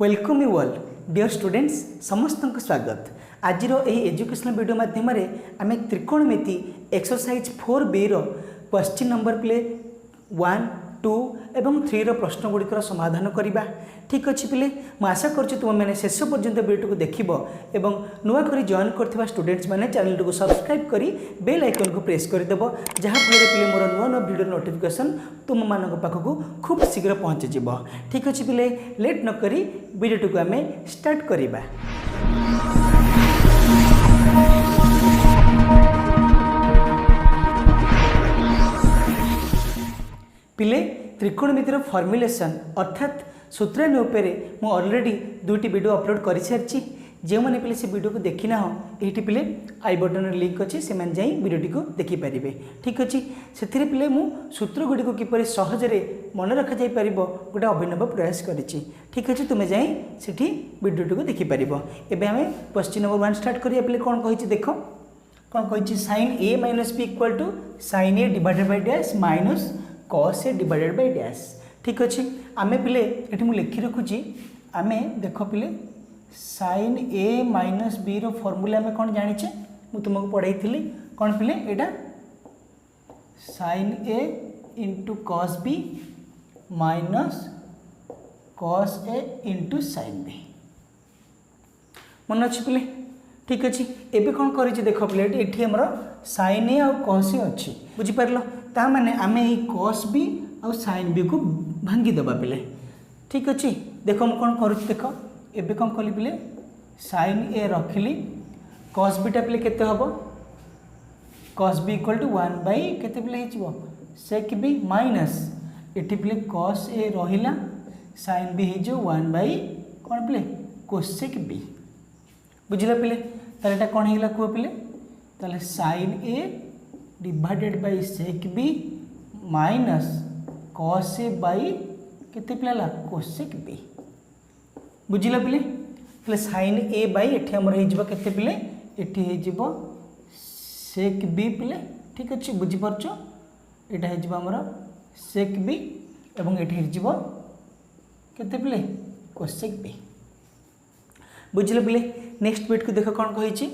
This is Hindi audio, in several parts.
Welcome you all dear students समस्त को स्वागत। आज एजुकेशनल वीडियो माध्यम आम त्रिकोणमिति एक्सरसाइज 4B क्वेश्चन नंबर प्ले 1, 2 एवं 3 प्रश्न गुड़िकर समाधान करवा। ठीक अच्छे पिले मुझे आशा करुँ तुम मैंने शेष पर्यंत वीडियो को देख एवं नुआ कर जॉइन कर स्टूडेंट्स मैंने चैनल को सब्सक्राइब कर बेल आइकन को प्रेस करदेव जहाँफल पिले मोर नुआ नुआ वीडियो नोटिफिकेशन तुम मान पाखक खूब शीघ्र पहुँचीज। ठीक अच्छे पिले लेट नक वीडियो को आम स्टार्ट करवा। पिले त्रिकोणमितिर फॉर्मुलेशन अर्थात सूत्रान्वय उपरे मु ऑलरेडी 2टी वीडियो अपलोड कर सारी। जो मैंने पिले से वीडियो को देखी ना ये पिले आई बटन लिंक अच्छे से जाई वीडियो को देखिपारे। ठीक अच्छे से पिले मु सूत्र गुड़ी को किपर सहजरे मन रखा जा पार गोटे अभिनव प्रयास करी। ठीक अच्छे तुम्हें जाई सेठी वीडियो को देखिपार। एवं आम क्वेश्चन नंबर 1 स्टार्ट करिया। पिले कौन कही देख कौन कही sin a minus B equal to sin a divided by dash minus cos a divided by dash. ठीक अच्छे आमे पिले ये मुझे लिखि रखुची आमे देख पिले sin a माइनस बी रो फॉर्मूला आमे कौन जानिचे मु तुमको पढ़ाई थी कौन पिले एटा sin a into cos b minus cos a into sin b मन अच्छे पिले। ठीक अच्छे एबे कौन करी देख पिले ये आमर sin a और cos a अच्छी बुझीपार ता माने आमे ये cos b और sin b को भांगी देबा पिले। ठीक अच्छे देख मुझे कौन करुँच देख एबे कौन कली पिले sin a रखिली cos b टा पिले केते हबो cos b equal to 1 by केते पिले हिचबो sec b माइनस एटी पिले cos a रहिला sin b हिजो 1 बाई कौन पिले cosec b बुझिला पिले। ताले एटा कौन हेला को पिले ताले sin a divided by sec b minus cos a by केते पिले ला cosec b बुझिला पिले। ताले sin a बाई एठी हमर हे जिवो केते पिले एठी हे जिवो sec b पिले। ठीक अच्छे बुझी परछो एटा हे जिवो हमर sec b एवं एठी हे जिवो केते पिले cosec b बुझिला पिले। नेक्स्ट बिट को देखो कौन कहिछि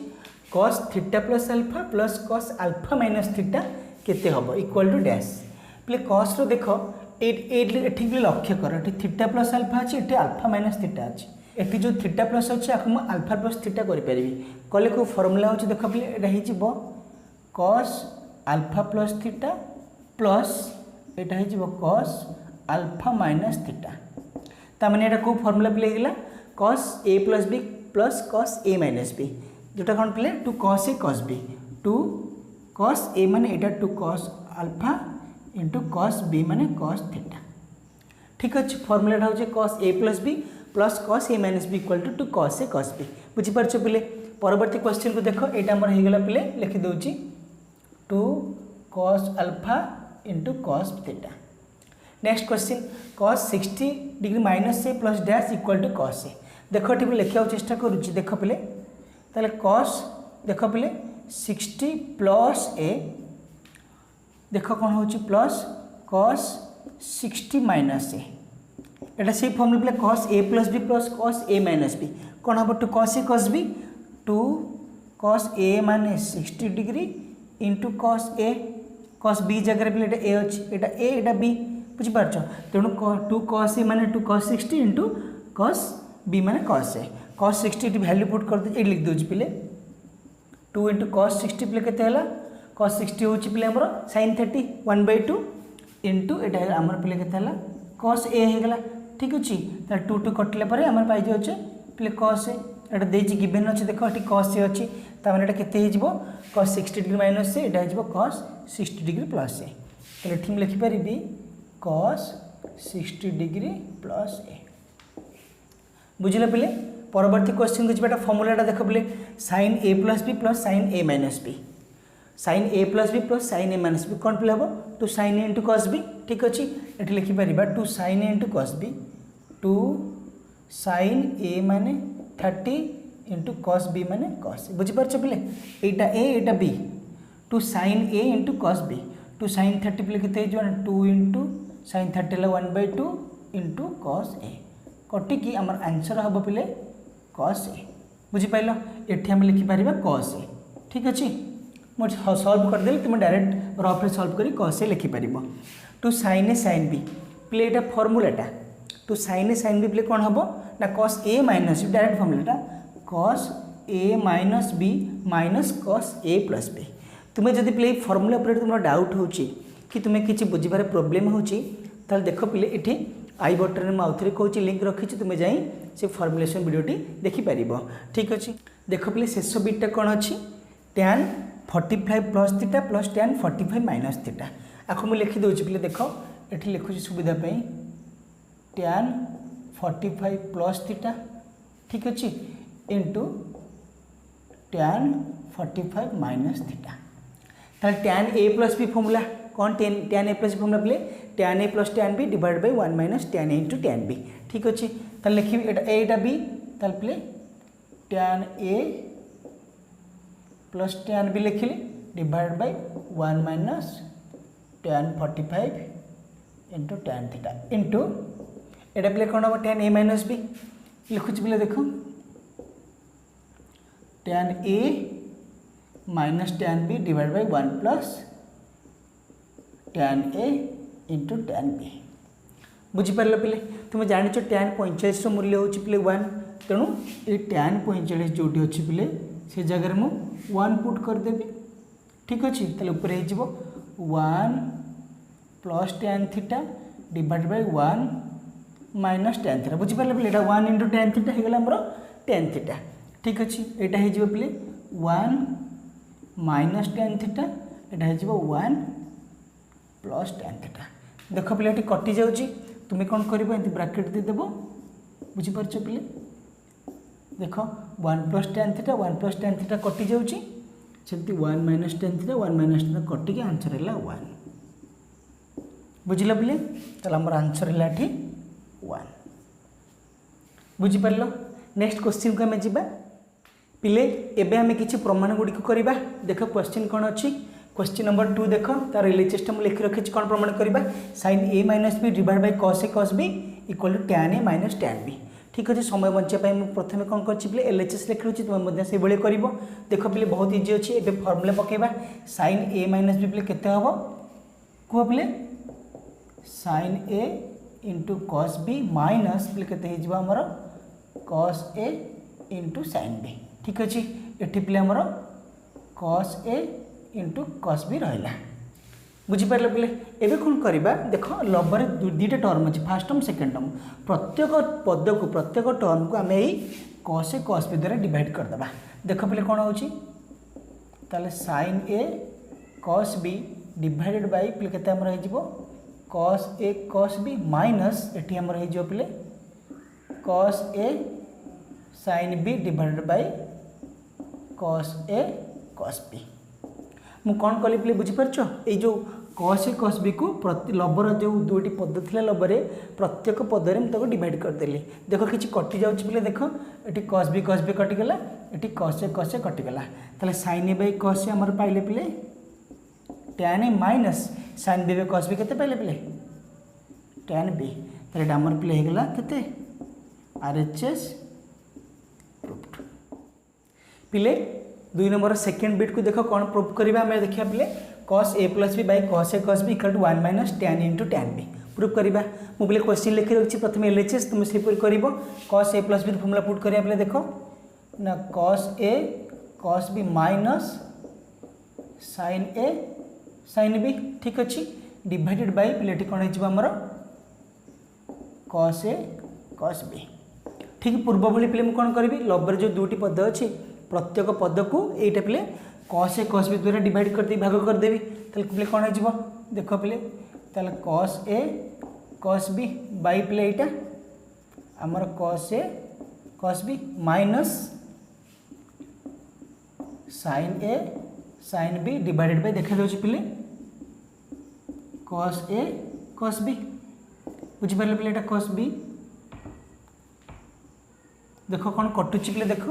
cos theta plus alpha plus cos alpha minus theta केते हबो इक्वल टू डैश पिले cos रो देखो एठी पिले लक्ष्य कर एठी थीटा प्लस अल्फा अछि एठी अल्फा माइनस थीटा अछि एठी जो थीटा प्लस अछि आकु म अल्फा प्लस थीटा करि परिबी कले को फार्मूला होछि देखो पिले एटा हि जिवो cos alpha plus theta plus iota हि जिवो cos अल्फा माइनस थीटा ता माने एटा को फार्मूला पिले गेला cos a plus b plus cos a minus b जोटा कौन पिले two cos a cos b two cos a माने एटा two cos alpha into cos b माने cos थीटा। ठीक अच्छे फॉर्मूला हो cos a plus b plus cos a minus b equal to cos a cos b बुझीपार पिले। परवर्ती क्वेश्चन को देख ये आमर होगला पिले लिखि दूची two cos alpha into cos theta. Next question cos 60 degree minus a plus dash equal to cos a देख ये लिखा चेष्टा करुच्ची देख पिले ताले cos देख पिले 60 प्लस a देख कौन हो प्लस cos 60 माइनस a एटा से फॉर्मूला पिले cos a plus b plus cos a minus b कौन हम two cos a cos b two cos a माने 60 डिग्री इंटू cos b जगह पिले एटा a अच्छी एटा a एटा b बुझीपार तेणु टू cos a माने two cos 60 into cos b माने cos a cos 60 value put कर दे लिख दूँ पिले 2 इंटू cos 60 पिले केते हला cos 60 होची पिले हमर sin 30 1/2 इंटू एटा हमर पिले केते हला cos a हे गला। ठीक अछि त 2 2 कटले परे हमर पाइ जे अछि पिले cos a एटा देछि गिवन अछि देखो एटी cos a अछि त माने एटा केते हे जिवो cos 60 डिग्री माइनस से एटा हे जिवो cos 60 डिग्री प्लस a त ठीक लिखि परिबी cos 60 डिग्री प्लस a बुझिला पिले। परवर्ती क्वेश्चन को जेटा फॉर्मूलाटा देख पिले sin a plus b plus sin a minus b sin a plus b plus sin a minus b कौन पिले हम two sin a into cos b। ठीक अच्छे ये लिखिपर two sin a into cos b two sin a माने 30 इंटू cos b माने cos a बुझीपार पिले एटा a एटा b two sin a into cos b two sin 30 पिले केते 2 into sin 30 1/2 into cos a कटिकी आम आंसर हम पे कस ए बुझिपाल एठी हम लिखिपर कस ए ठीक अच्छे मुझे सल्व करदेली तुम डायरेक्ट रफ्रे सल्व कर कस ए लिखिपर two sine a sine b प्ले एटा फर्मूलाटा two sine a sine b प्ले कौन हम ना cos a minus b direct फर्मूलाटा cos a minus b minus cos a plus b तुम्हें जब प्ले फर्मूला पर तुम डाउट हो कि तुम्हें किसी बुझार प्रोब्लेम हो देख पिले ये आई बटन में आउे कौन लिंक रखी तुम्हें जाई से फर्मुलेसन वीडियोटी देखिपर ठीक अच्छे देख पिले शेष बिटा कौन अच्छी tan 45 plus theta plus tan 45 minus theta आपको मुझे लिखिदे पिले देख ये लिखुची सुविधापी tan 45 प्लस थीटा ठीक अच्छे इंटू tan 45 माइनस थीटा ताल tan a plus b formula कौन tan a plus b formula प्ले tan a plus tan b divide by 1 minus tan a into tan b ठीक अच्छे ताल लिखी एटा b ताल प्ले tan a plus tan b लिखिली divide by 1 minus tan 45 into tan theta into एटा प्ले कौन हम tan a माइनस b लिखुची पिले देखो tan a minus tan b divide by 1 plus tan a into tan b बुझिपार पिले तुम जान tan 45 मूल्य हो पिले 1 तेणु ये tan 45 जो अच्छी पिले से जगह मु 1 पुट करदेवी ठीक अच्छे तेल ऊपर हो 1 plus tan theta divide by 1 minus tan theta बुझिपार पिले 1 इंटू tan थीटा होगा आमर tan थीटा ठीक अच्छे यहाँ हो पिले 1 माइनस tan थीटा यहाँ हो 1 प्लस tan थीटा देख पिले ये कटि जाऊँगी तुम्हें कौन कर ब्राकेट देदेव बुझीपार पिले देख 1 plus tan theta 1 plus tan theta कटि जाऊँगी सेमती 1 minus tan theta 1 minus theta कटिकी आंसर है 1 बुझिल पिले ताल आम आंसर है ये 1 बुझिपार नेक्स्ट क्वेश्चन को आम जा पिले एबे आम किसी प्रमाण गुड़िक करवा देख क्वेश्चन कौन अच्छी क्वेश्चन नंबर 2 देख तार एलएचएस मुझे लिखि रखी कौन प्रमाण करवा sine a minus b divide by cos a cos b equal to tan a minus tan b ठीक अच्छे समय बचाई मुझे प्रथम कौन कर एलएचएस लिखि रखी तुम्हें से भाई कर देख पिले बहुत इजी अच्छी ए formula पकेबा sign a minus B पिले केते हम कह पिले साइन ए इंटू कस बी माइनस पिले केते हो आमर कस ए इंटू साइन बी ठीक अच्छे ये पिले आमर कस ए इंटू कस बी रहा बुझिपार पिले एवं कौन करवा देख लबर दुईटा टर्म अच्छे फास्ट टर्म सेकेंड टर्म प्रत्येक पद को प्रत्येक टर्म को आम यही कस ए कस बी द्वारा डिवाइड करदे देख पिले कौन हो sine a cos b divided by पिले केते हमर हो cos a cos b minus एटी हमर हो पिले cos a sine b divided by cos a cos b मु कौन कली पिले बुझीपार ये जो कस ए कस बी को प्रति लबर जो दुईटी पद थी लबर प्रत्येक पदरे मुझे डिवाइड करदेली देख कि कटि जाऊँ पिले देख ये कस बी कटिगला ये कस ए कटिगला ताले साइन ए बाय कस ए आमर पाइले पिले tan a minus sine B by cos B केते पाइले पिले tan बी ताले आमर पिले होगला केते RHS प्रूफ्ड पिले 2 नंबर सेकेंड बिट को देख कौन प्रूफ करवा आम देखा पिले cos a plus b by cos a cos b equal to 1 minus tan into tan b proof करवा मुझे क्वेश्चन लिखि रखी प्रथम एलएचएस तुम से कर cos a plus B formula put करा पिले देख ना cos a cos b minus sine B ठीक अच्छे डिवाइडेड बाय पिले कौन Homer cos a cos B ठीक पूर्व भाई पिले कौन करी लबर जो दुईटी पद अच्छी प्रत्येक पद को यहीटा पिले कस ए कस बी द्वारा डिवाइड करदे भाग करदेवी पिले कौन हो देख पिले cos a cos B bye पिले यहाँ आमर cos a cos b minus sine a sine b divided by देखा जाऊँ पिले कस ए कस बी बुझिपारे पिले यहाँ कस बी देख कौन कटुची पिले देख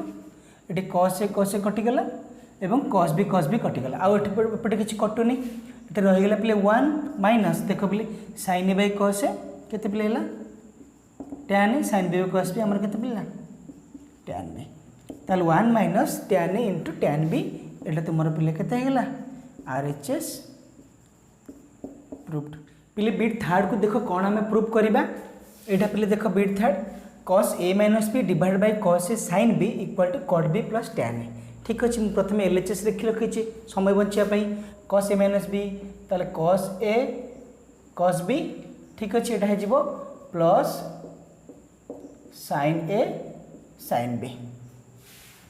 ये कस ए कटिगला एवं कस बी कटिगला आउटे किसी कटुनी ये रहीगला पिले 1 माइनस देख पिले साइन ए बाय कस ए केते पिले 1 tan a sin b cos b हमर केते मिलला tan b ताल 1 minus tan a into tan b एटा तुमर पिले केते हेगला RHS प्रूव्ड पिले बिट थर्ड को देखो कौन हमें प्रूव करबा एटा पिले देखो bit third cos a minus b divided by cos a sin b equal to cot b plus tan a ठीक अच्छे मुझे प्रथम LHS लिखी रखी समय बचापी cos a minus b ताले cos a cos b ठीक अच्छे यहाँ हो plus sin a sin b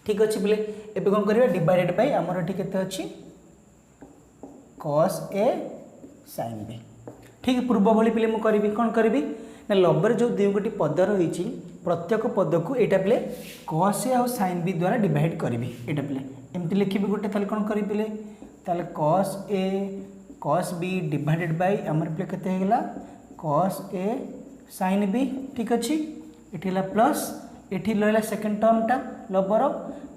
ठीक अच्छे बोले एबे कौन करबा डिवाइडेड बाय हमर एठी केते अछि cos a sin b ठीक पूर्व भली पिले मु करबी कोन करबी ना लबर जो दुई गोटी पद रही प्रत्येक पद को यहाँ पे cos a और sin b द्वारा डिवाइड करी यहाँ पे एमती लिखी गोटे ताले कौन करी पे ताले cos a cos b divided by आमर पे केते हेगला cos a sin b ठीक अच्छे ये प्लस ये रहा सेकेंड टर्मटा लबर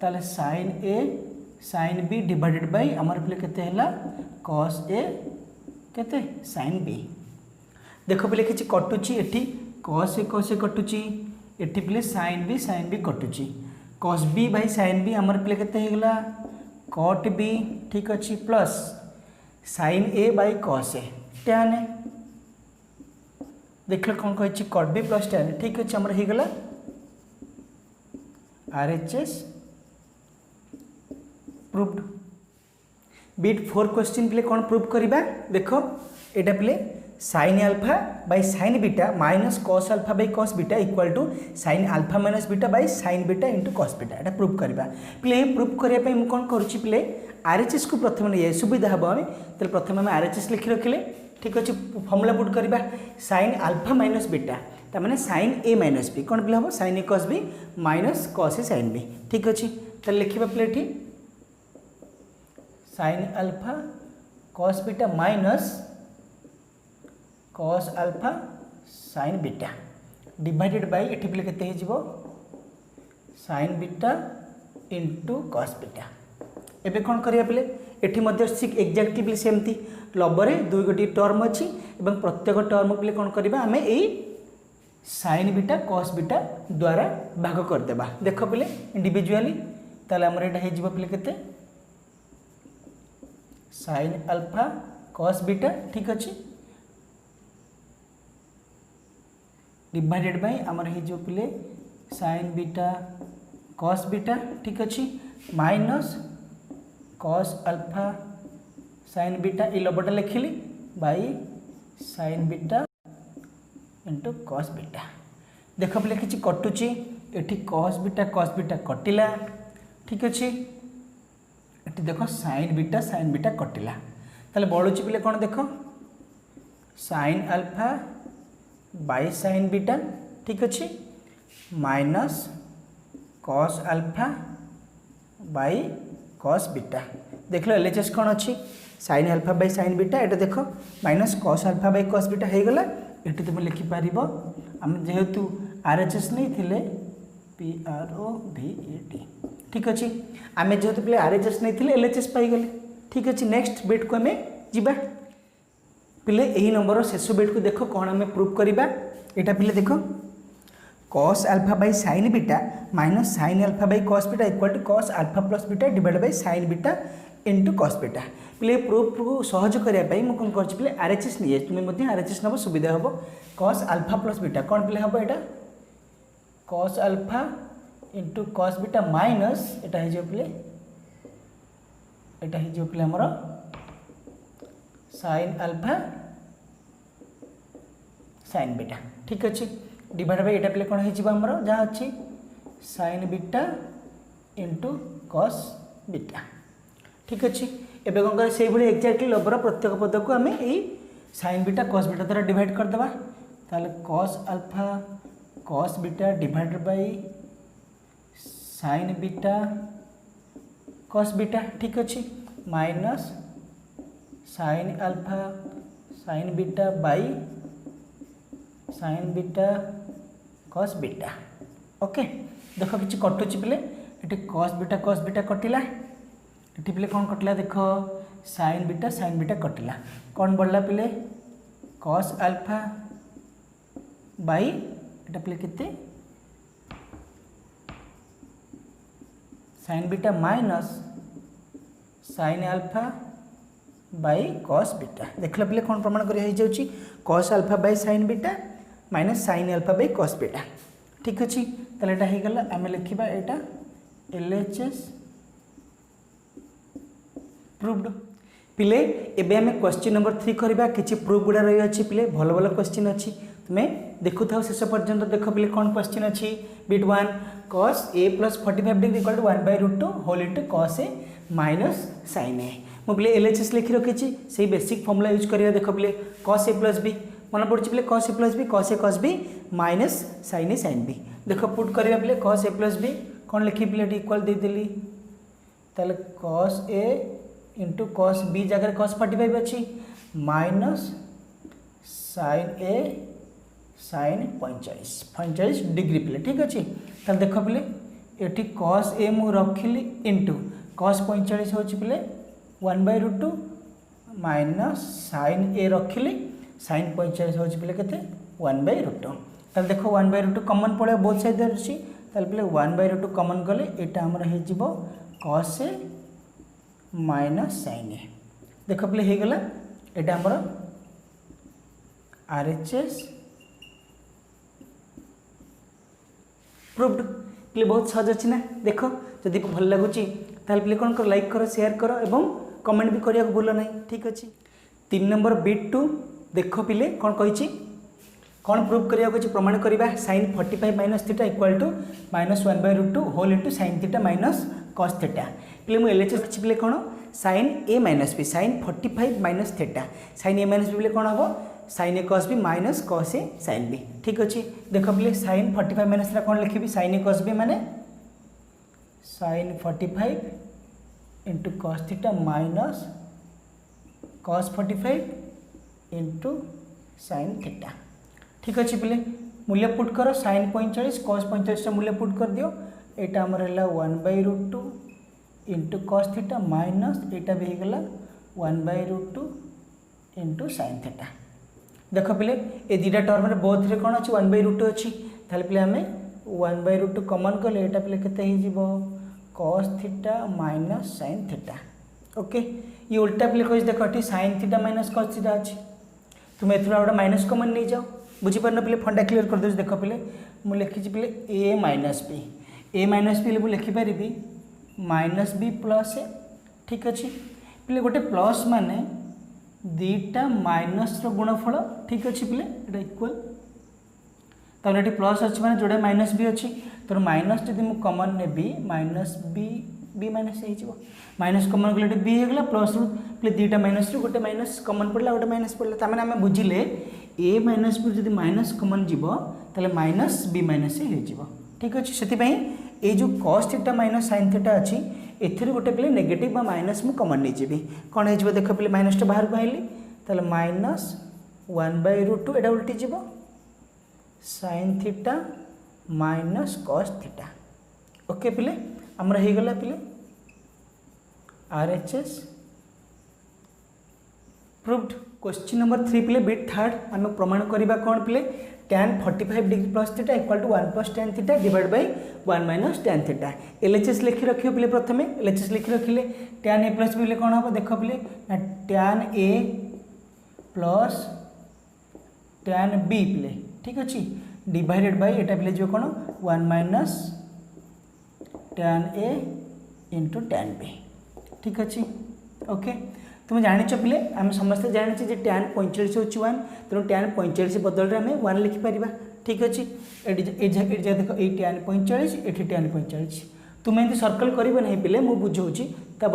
ताले sin a sin b divided by आमर पे केते हेला cos a केते sin b देख पे लिखी कटुची एठी cos a कटुची एठी पे sin b कटुची cos b by sin b हमर पे केते हेगला cot b ठीक अछि plus sin a by cos a tan a देखले कोन कहछि cot b plus tan a ठीक अछि हमर हेगला RHS प्रूव्ड बिट 4 क्वेश्चन पे कोन प्रूव करबा देखो एटा पे sin alpha by sin beta minus cos alpha by cos beta equal to sin alpha minus beta by sin beta into cos beta Etah prove करबा प्ले प्रूव करिया पे हम कोन करूची प्ले RHS को प्रथम ने सुविधा हबो हम त प्रथम हम RHS लिखि रखिले ठीक अछि फॉर्मूला पुट करबा sin alpha minus beta त माने sin a minus b cone play हबो sin a cos b minus cos a sin b ठीक अछि त लिखिबा प्ले ठी sin alpha cos beta minus cos alpha sin beta divided by एठी पे केते हे जिवो sin beta into cos beta एबे कोन करिया पे एठी मध्ये सिक एक्जेक्टली पे सेमती लबरे दुई गोटी टर्म अछि एवं प्रत्येक टर्म पे कोन करबा हमें एई sin beta cos beta द्वारा भाग कर देबा देखो पे इंडिविजुअली ताले हमर एटा हे जिवो पे केते sin alpha cos beta ठीक अछि डिवाइडेड बाय आमर हे जो पिले sin बीटा cos बीटा ठीक अच्छी minus cos alpha sin beta ये लबटा लिखिली by sin beta into cos beta देख पे लिखी कटुची एठी cos बीटा कटिला ठीक अच्छे ये देख sin बीटा कटिला ताले बड़ुची पिले कौन देख sin alpha by sin beta ठीक अच्छे minus cos alpha by cos beta देख लो LHS कौन अच्छी sin alpha by sin beta ये देख minus cos alpha by cos beta हो गला ये तुम लिखिपार आम जेहेतु RHS नहीं थिले PROVET ठीक अच्छे आम जेहेतु पे RHS नहीं थिले LHS पाईगले ठीक अच्छे नेक्स्ट बिट को आम जीवा पिले यही नंबर शेष बिट को देखो कौन आम प्रूव करवा यहाँ पिले देखो cos alpha by sin beta minus sin alpha by cos beta equal to cos alpha plus beta divide by sin beta into cos beta पिले प्रूफ को सहज करने मुझे कौन कर RHS नहीं तुम्हें RHS नब सुविधा हम cos अल्फा प्लस बीटा कौन पिले हम यहाँ cos alpha into cos beta minus यहाँ हो पिले यहाँ हो पिले आमर sin अल्फा sin बीटा ठीक अच्छे डिवाइड बाय यहाँ पे कौन हो जहाँ अच्छी sin beta into cos beta ठीक अच्छे एवं कौन कर से एक्जाक्टली लबर प्रत्येक पद को आम यही sin बीटा cos बीटा द्वारा डिवाइड करदे ताले cos alpha cos beta divided by sin beta cos beta ठीक अच्छे minus sin alpha sin beta by sin beta cos beta okay देख कि कटुची पिले ये cos बीटा कटिला ये पिले कौन कटिला देख sin बीटा कटिला कौन बढ़ला पिले cos अल्फा बाय एटा पिले केते sin beta minus sin alpha by cos beta देखला पिले कोन प्रमाण करिया हो जाउची cos alpha by sin beta minus sin alpha by cos beta ठीक अछि तले एटा हे गला आमे लिखिबा एटा LHS प्रूव्ड पिले एबे हमें क्वेश्चन नंबर 3 करबा किछि प्रूफ गुडा रही अछि पिले भलो भलो क्वेश्चन अछि तुमे देखु थाओ शेष पर्यंत देखो पिले कोन क्वेश्चन अछि bit 1 cos a + 45 degree = 1/√2 whole into cos a minus sin a मो पिले LHS लिखि रखिछि सेही बेसिक फार्मूला यूज करिया देखो पिले cos a + b मन पड़छि पिले cos a + b cos b minus sin a sin b देखो पुट करिया पिले cos a + b कोन लिखि पिले इक्वल दे देली ताले cos a into cos b जगह cos 45 अच्छी minus sin a sin 45 degree पिले ठीक अच्छे ताल देख पिले ये cos a मु रखिली इंटू cos 45 हो पिले 1/√2 माइनस sin a रखिली sin 45 हो पिले केते 1/√2 ताल देखो 1/√2 कॉमन पड़े बोथ साइड अच्छी ताल पिले 1/√2 कॉमन गले एटा हमर हे जिवो cos a minus sin a देख पिले हे गला एटा हमर RHS प्रूव्ड पिले बहुत सहज अछि ना देखो जदि भल लागुची ताल पिले कोन कर लाइक करो शेयर करो एवं कमेंट भी करिया भूल नै ठीक अछि 3 नंबर बिट 2 देखो पिले कोन कहिछि कोन प्रूव करिया को प्रमाण करिबा sin 45 - theta equal to -1/√2 whole into sin theta minus cos theta पिले मु LHS किछि पिले कोन sin a - b sin 45 - theta sin a - b पिले कोन हबो sin a cos b minus cos a sin b ठीक अछि देखो पिले sin 45 - थीटा कोन लिखिबी sin a cos b माने sin 45 into cos theta minus cos 45 into sin theta ठीक अच्छे पिले मूल्य पुट करो sin 45 cos 45 मूल्य पुट कर दियो एटा हमर हला 1/√2 इनटू cos थीटा माइनस एटा भी गला 1/√2 इनटू sin थीटा देखो पिले ए दीटा टर्म रे बोथ रे कोन अछि 1/√2 अछि थाले पिले हमें 1/√2 कॉमन करले एटा पिले केते हे जिवो cos theta minus sin theta okay ये उल्टा पिले कहि देखो eighty sin theta minus cos theta अछि तुम एथरा ओडा माइनस कॉमन नहीं जाओ बुझी पारन पिले फंडा क्लियर कर दे देखो पिले मु लिखि पिले a - b ले लिखि पारिबी -b प्लस a ठीक अच्छे पिले गोटे प्लस माने दीटा माइनस रो गुणफल ठीक अच्छे पिले एटा इक्वल तब ये प्लस अच्छे माने जोड़े -b अच्छी तो माइनस जब मुझे कमन ने b माइनस माइनस कमन गले बी होगा प्लस रू पे दीटा माइनस रू गोटे माइनस कमन पड़ा गोटे माइनस पड़ा तमें आम बुझिले a माइनस बी जब माइनस कमन जीव ताले माइनस b माइनस हो ठीक अच्छे से ये जो cos theta minus sin theta अच्छी एथि गोटे पे नेगेटिव बा माइनस मु कमन नहीं जी कौन हो देख पे माइनस बाहर को आइली ताले माइनस 1/√2 एटा उल्टी जीव sin theta minus cos theta okay पिले आमर हो गला पिले RHS प्रूव्ड क्वेश्चन नंबर 3 पिले बिट थर्ड आम प्रमाण करबा कौन पिले tan 45 degree plus theta equal to 1 + tan theta divide by 1 - tan theta LHS लिखि रखियो पिले प्रथमे LHS लिखि रखिले tan a + b ले कोन हो देखो पिले tan a plus tan b पिले ठीक अछि डिवाइडेड बाय एटा पिले जो कोन 1 - tan a into tan b ठीक अच्छे ओके तुम जाच पिले आम समस्ते जाने जे tan 45 हो 1 तेणु tan 45 बदल आम 1 लिखिपर ठीक अच्छे ये देख ये tan 45 ये tan 45 तुम्हें एमती सर्कल कर नहीं पिले मुझे बुझाऊँगी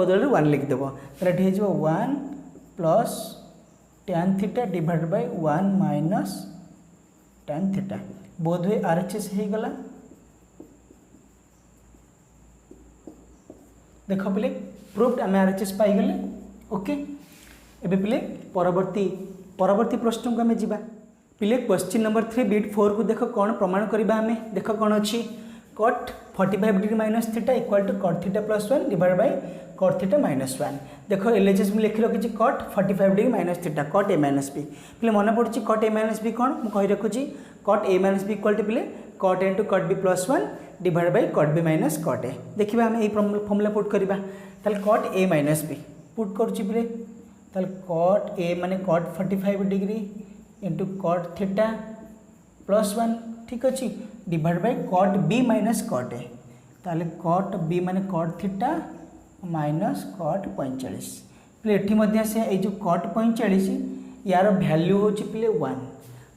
बदल 1 लिखिदेव तो ये 1 plus tan theta divide by 1 - tan theta बोध हुए RHS हो गला देख पिले प्रूव्ड आम RHS पाईगले ओके एबे पिले परवर्ती प्रश्न को आम जा पिले क्वेश्चन नंबर 3 बिट 4 को देख कौन प्रमाण करवा आम देख कौन अच्छी cot 45 degree minus theta equal to cot theta plus 1 divide by cot theta minus 1 देख एलएचएस में लिखि रखी cot 45 degree minus theta cot A minus B पे मन पड़ी कॉट ए माइनस बी कौन मुझे कही रखुच्छी cot A minus B equal to पे cot A into cot B plus 1 divide by cot B minus cot A देखिए आम यही फॉर्मूला पुट करवा ताल cot A minus B put करुच्चे ताल कॉट ए माने cot 45 degree into cot theta plus 1 ठीक अच्छे divide by cot B minus cot A ताले कॉट बी माने कॉट थीटा माइनस कॉट 45 पे ये से जो कॉट 45 यार भैल्यू हूँ पे 1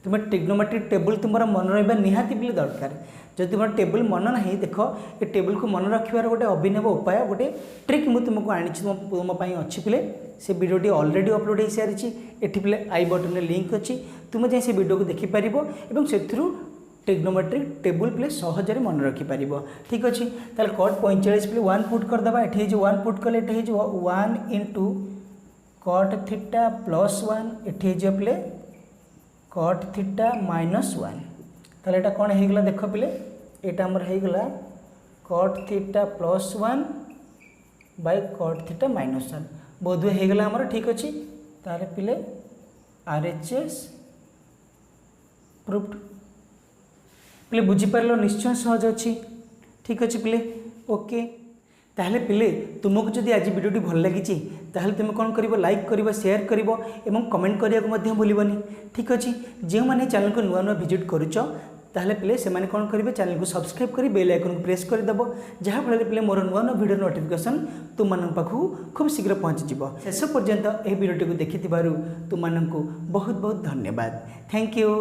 तुम ट्रिग्नोमेट्रिक टेबल तुम मन रहा निहाती पे दरकार जब तुम टेबल मन ना देख ये टेबल को मन रखार गोटे अभिनव उपाय गोटे ट्रिक मुझे तुमको आनी तुमपाई अच्छी पे से वीडियोटी ऑलरेडी अपलोड हो सारी एटी पे आई बटन में लिंक अच्छी तुम जाए से वीडियो को देखिपार और से ट्रिग्नोमेट्रिक टेबल पे सहजरे मन रखिपार ठीक अच्छे ताल कॉट 45 पे 1 पुट करदे ये जो 1 पुट कले ये 1 इंटू कॉट थीटा प्लस 1 ये पे कॉट थीटा माइनस 1 ताले एटा कौन हो देख पे यहाँ आमर होगला cot theta plus 1 by cot theta minus 1 बोधवे होगला आमर ठीक अच्छे तार पे आरएचएस प्रूफ्ड पे बुझीपार निश्चय सहज अच्छी ठीक अच्छे पे ओके ताहले पिले तुमको जदि आज वीडियोटी भल लगी ताहले तुम कौन कर लाइक कर शेयर कर कमेंट करने को भूलनी ठीक अच्छे जो मैंने चैनल को नुआ नुआ विजिट करुच ताहले पिले से माने कौन करेंगे चैनल को सब्सक्राइब कर बेल आइकन को प्रेस करदेव जहाँफल पे मोर नुआ नुआ वीडियो नोटिफिकेशन तुम पाखक खूब शीघ्र पहुँचीज शेष पर्यंत यह वीडियो देखि तुम बहुत बहुत धन्यवाद थैंक यू।